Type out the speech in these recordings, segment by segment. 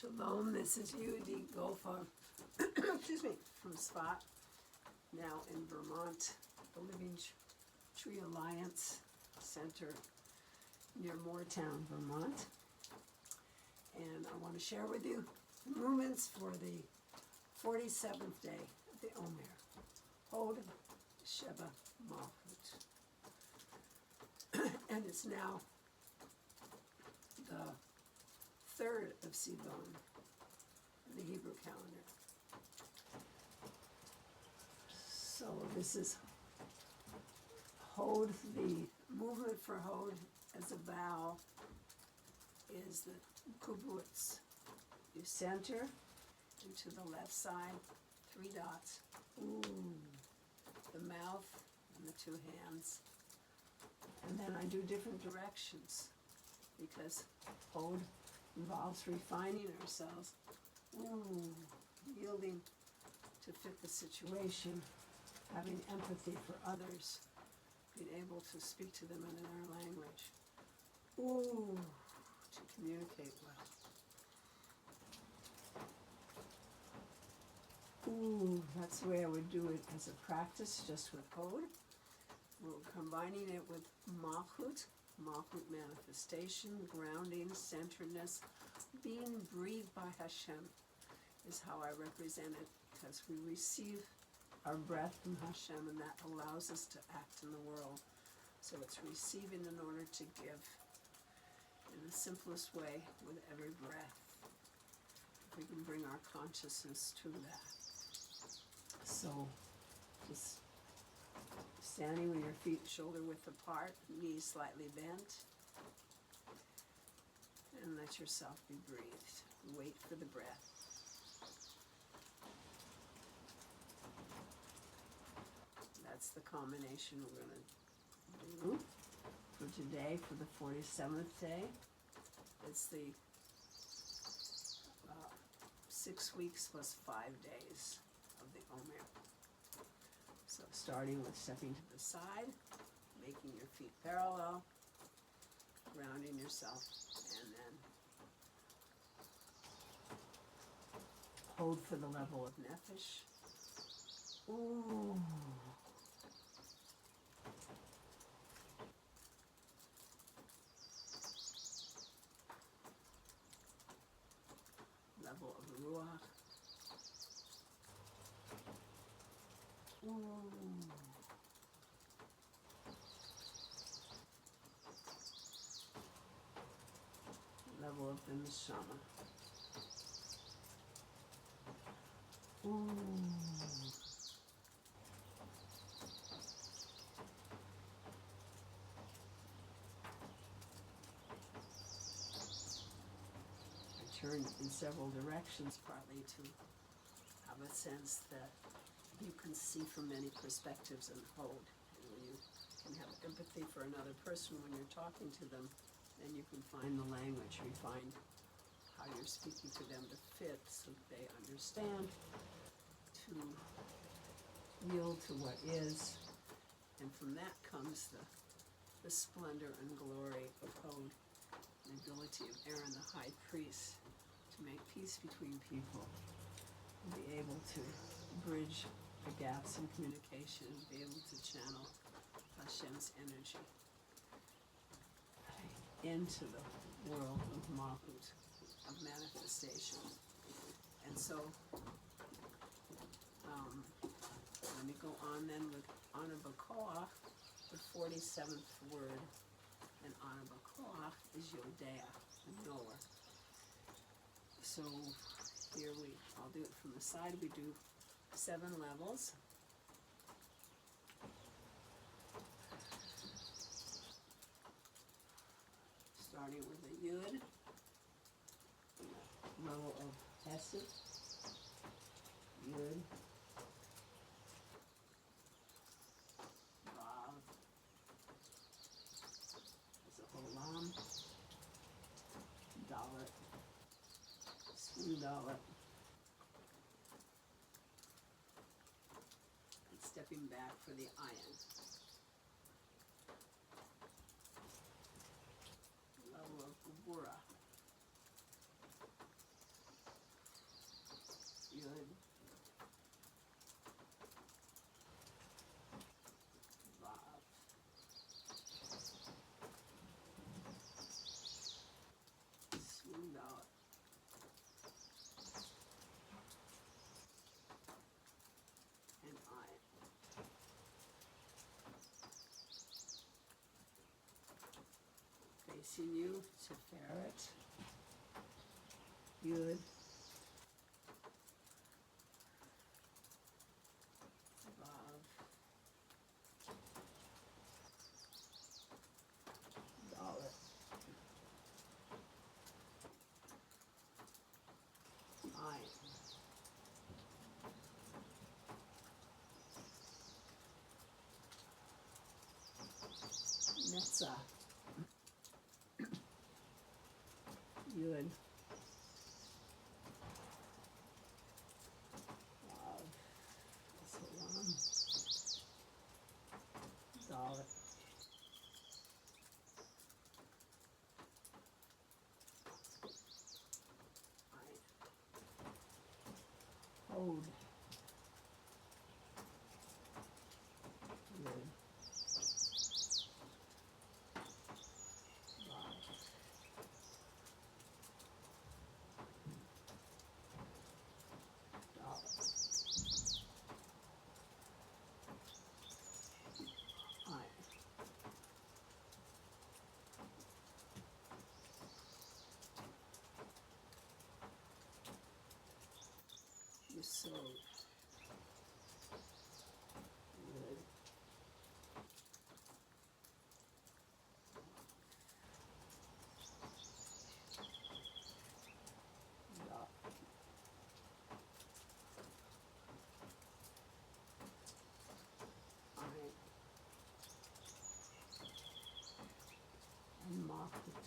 Shalom, this is Yehudit Gofa, excuse me, from Spot, now in Vermont, the Living Tree Alliance Center near Moortown, Vermont. And I want to share with you movements for the 47th day of the Omer, Hod Sheba Malkhut. And it's now the 3rd of Sivan in the Hebrew calendar. So this is Hod. The movement for Hod as a vowel is the Kubutz. You center, and to the left side, 3 dots. Ooh, the mouth and the 2 hands. And then I do different directions because Hod involves refining ourselves, yielding to fit the situation, having empathy for others, being able to speak to them in their language, to communicate well. That's the way I would do it as a practice, just with Hod. We're combining it with Malkhut manifestation, grounding, centeredness, being breathed by Hashem is how I represent it, because we receive our breath from Hashem, and that allows us to act in the world. So it's receiving in order to give in the simplest way with every breath. If we can bring our consciousness to that. So just standing with your feet shoulder width apart, knees slightly bent, and let yourself be breathed. Wait for the breath. That's the combination we're going to do for today, for the 47th day. It's the 6 weeks plus 5 days of the Omer. So starting with stepping to the side, making your feet parallel, grounding yourself, and then hold for the level of Nefesh. Level of Ruach. Level of the Neshamah. I turn in several directions, partly to have a sense that you can see from many perspectives and hold. And when you can have empathy for another person when you're talking to them, then you can find the language, refine how you're speaking to them to fit so that they understand, to yield to what is. And from that comes the splendor and glory of Hod, the ability of Aaron, the high priest, to make peace between people, and be able to bridge the gaps in communication, and be able to channel Hashem's energy into the world of Malkhut, of manifestation. And so, let me go on then with Anabakoach, the 47th word, and Anabakoach is יודע, knower. So here I'll do it from the side. We do 7 levels. Starting with the Yud, level of Chesed, Yud, Vav, there's a Olam, Dalet, Spoon Dalet, and stepping back for the Ayin. Level of Gebura. facing you, Sefirot, Yud, Vav, Dalet, Ayin, Netzah, Yud, Vav, Salam, Dalet, Ayin, Hod, Yud, Vav, Dalet, Ayin, Yesod, Yud, Vav, Ayin, and Malkhut.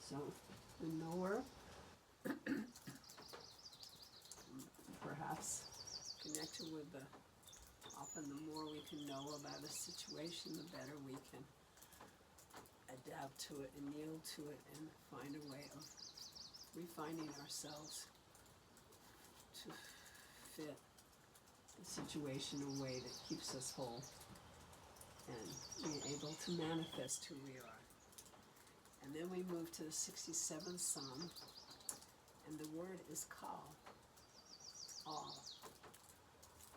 So the knower, perhaps connected with often the more we can know about a situation, the better we can adapt to it and yield to it and find a way of refining ourselves to fit the situation in a way that keeps us whole and being able to manifest who we are. And then we move to the 67th Psalm, and the word is kal, all.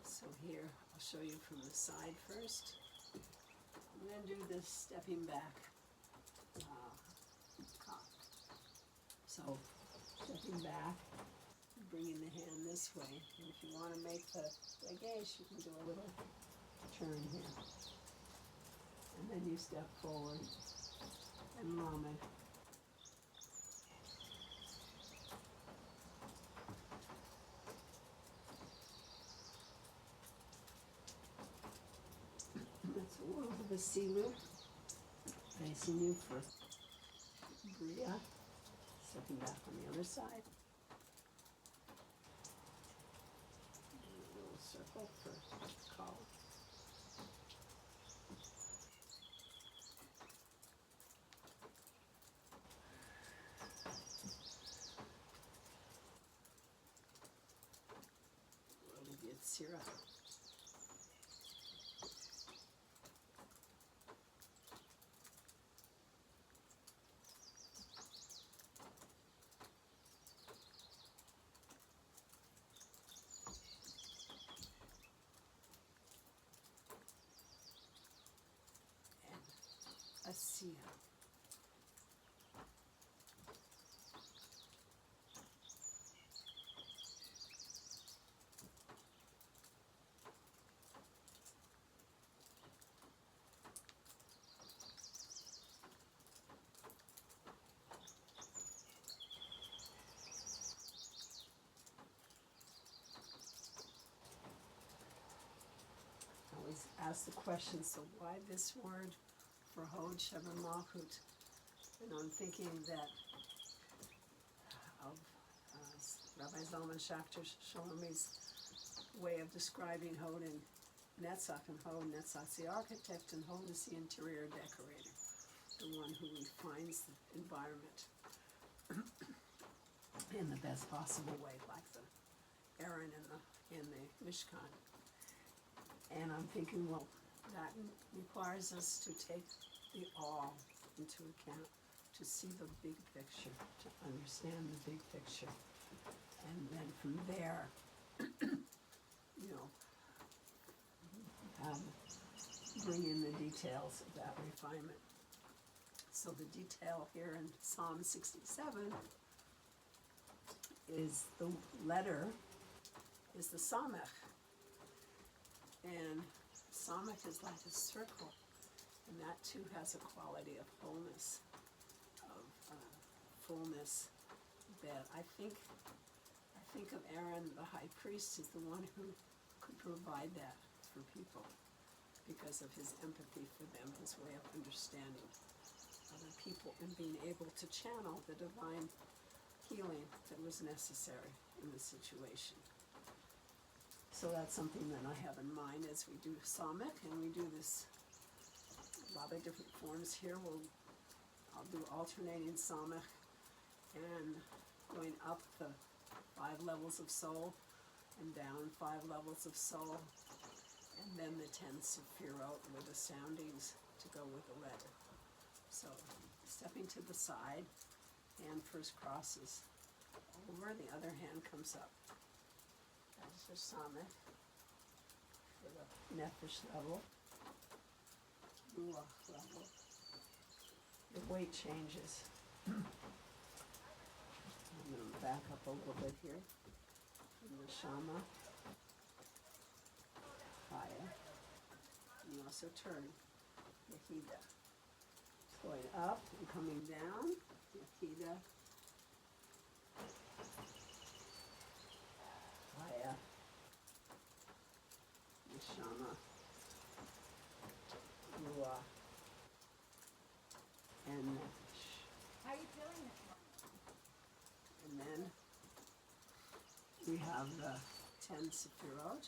So here, I'll show you from the side first. I'm going to do this stepping back, kal. So, stepping back, bringing the hand this way, and if you want to make the gesh, you can do a little turn here. And then you step forward. And lamed. That's a world of a silu facing you for bria, stepping back on the other side. And a little circle for call. Syrup. And Asiya. Ask the question, so why this word for Hod, Sheva, Malkhut? And I'm thinking that of Rabbi Zalman Schachter Shlomi's way of describing Hod in Netzach and Hod. Netzach's the architect, and Hod is the interior decorator, the one who refines the environment in the best possible way, like the Aaron in the Mishkan. And I'm thinking, well, that requires us to take the all into account, to see the big picture, to understand the big picture, and then from there, bring in the details of that refinement. So the detail here in Psalm 67 is the letter, is the Samech. And Samech is like a circle, and that too has a quality of wholeness, of fullness, that I think of Aaron, the high priest, as the one who could provide that for people because of his empathy for them, his way of understanding other people, and being able to channel the divine healing that was necessary in the situation. So that's something that I have in mind as we do Samech, and we do this a lot of different forms here. I'll do alternating Samech and going up the 5 levels of soul and down 5 levels of soul, and then the 10 Sefirot with the soundings to go with the letter. So stepping to the side, hand first crosses over, the other hand comes up. That's the Samech for the Nefesh level, Ruach level. The weight changes. I'm going to back up a little bit here. Neshamah, Chaya. You also turn Yehudit. Going up and coming down, Yehudit, Chaya, Neshamah, Ruach, and Nefesh. How are you feeling this And morning? then we have the 10 Sefirot.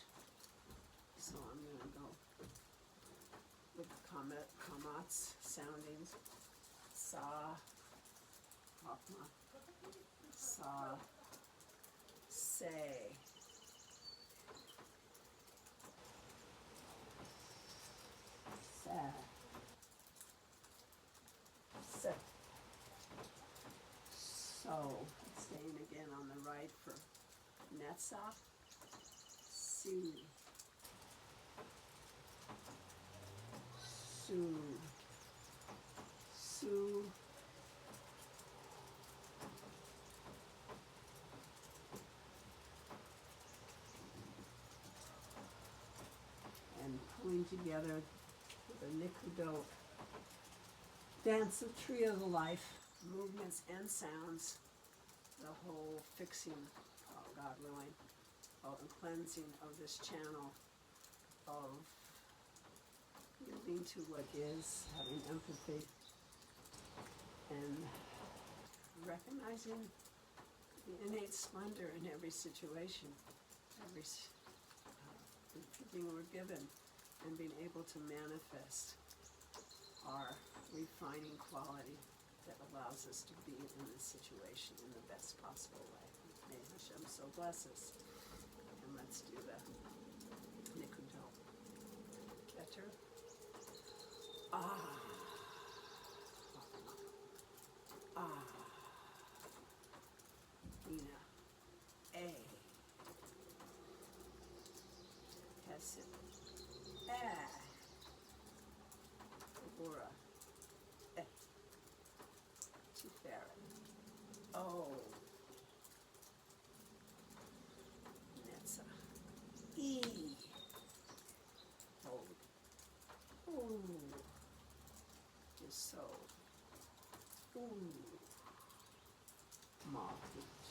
So I'm going to go with the Kamatz soundings. Sa, Chokmah, Sa, Say, Sa, Se. So, staying again on the right for Netzach, Su, Su, Su, and pulling together the nikudot, dance of Tree of Life, movements and sounds, the whole fixing, God willing, and cleansing of this channel of yielding to what is, having empathy, and recognizing the innate splendor in every situation, every thing we're given, and being able to manifest our refining quality that allows us to be in this situation in the best possible way. May Hashem so bless us. And let's do the nikudot. Keter. Ah. Ah. Ina. A. Chesed. Gabura. Tiferet. Oh. Netzach. E. Hold. Ooh. Yesod. Ooh. Malkhut.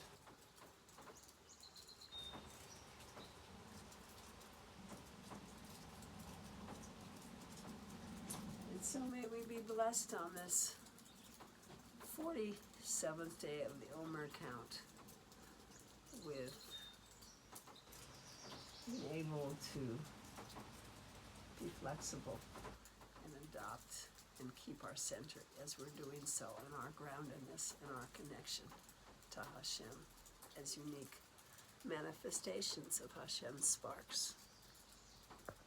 And so may we be blessed on this 47th day of the Omer Count with being able to be flexible and adopt and keep our center as we're doing so, and our groundedness and our connection to Hashem as unique manifestations of Hashem's sparks.